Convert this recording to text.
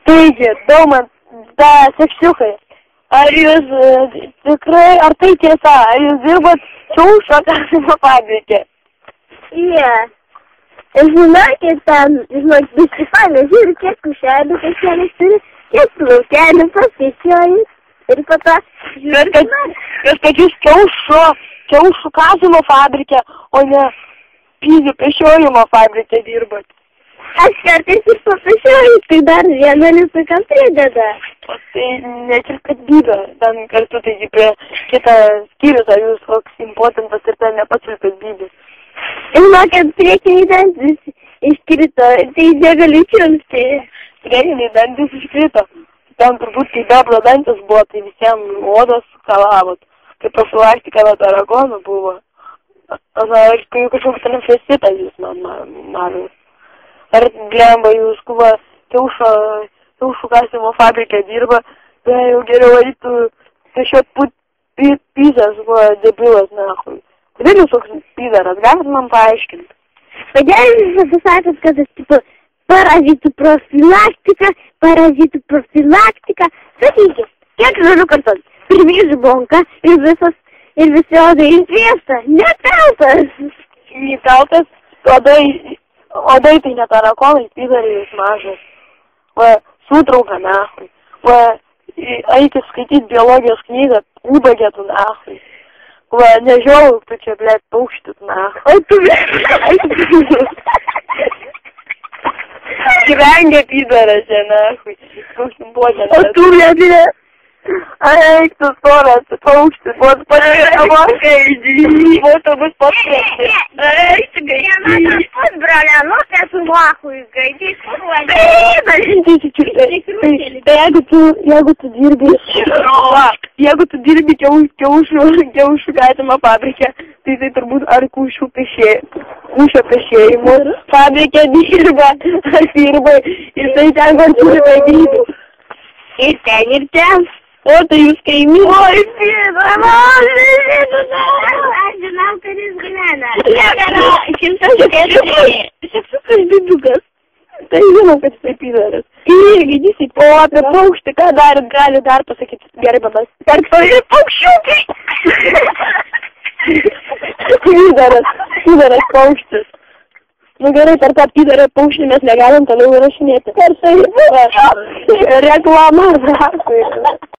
Taigi, Daumantai, seksiukai, ar jūs tikrai, ar tai tiesa, ar jūs dirbat kiaušo kasimo fabrike? Žinokit, ten, biškai fainai, žiūri, kiek kušelių, kiekvienas turi, kiek plaukelių paskaičiuoju. Ir po to žiūri, kad jūs kiaušų kasimo fabrike, o ne pyzių pešiojimo fabrike dirbat. Aš kartais ir papešioju, tai dar vieną lituką prideda. O tai net ir kad bybė, ten kartu taigi prie kitą skyrius, ar jūs koks impotentas ir ten nepatvilpėt bybės. Žinokit, priekiniai dantis iškrito, tai negaliu čiulpti. Priekiniai dantis iškrito. Ten turbūt, kai bebro dantis buvo, tai visiems odos sukalavot. Kai profilaktika nuo taragonų buvo. Aš kai kažkoks ten fesitas jūs man matot. Ar blemba jūs, kuva kiaušų kasimo fabrike dirba, tai jau geriau eitų pešiot pizas, kuva debilas, nahui. Kodėl jūs toks pizaras, galit man paaiškinti? Kodėl jūs pasakot, kad aš tipo parazitų profilaktika, sakykit, kiek žalių kartos, pirmys žbonka ir visi odai įsviesta, nepeltas. Nepeltas, odai tai ne tarakonai, pizariai jūs mažas. Va, sutrauka nahui. Va, eikit skaityt biologijos knygą, ubagėtų nahui. Va, nežiauk, tu čia, blėt, paukštit nahui. O tu, blėt, Gyvengia pizarą čia, nahui. O tu, blėt, eik, tu storas, paukštis, vos pareikai, vos bus paskaitai. Eik, gaidys. Pats brolianukas su mahui, gaidys, Tai jeigu tu dirbi kiaušų kasimo fabrike, tai turbūt ar kūšio pešėjimo fabrike dirba, ir tai ten konsultuoja gydytų. Ir ten. O, tai jūs kaimynai. Oi, pizara, aš žinau, kad jis gyvena. Šimtas bibiukas. Tai žinau, kad jisai pizaras. Irgi, jisai, o apie paukštį, ką gali dar pasakyti, gerai papas. Per paukščiukai. Pizaras paukštis. Nu gerai, per tą pizarą paukštį mes negalim toliau įrašinėti. Per tai reklama.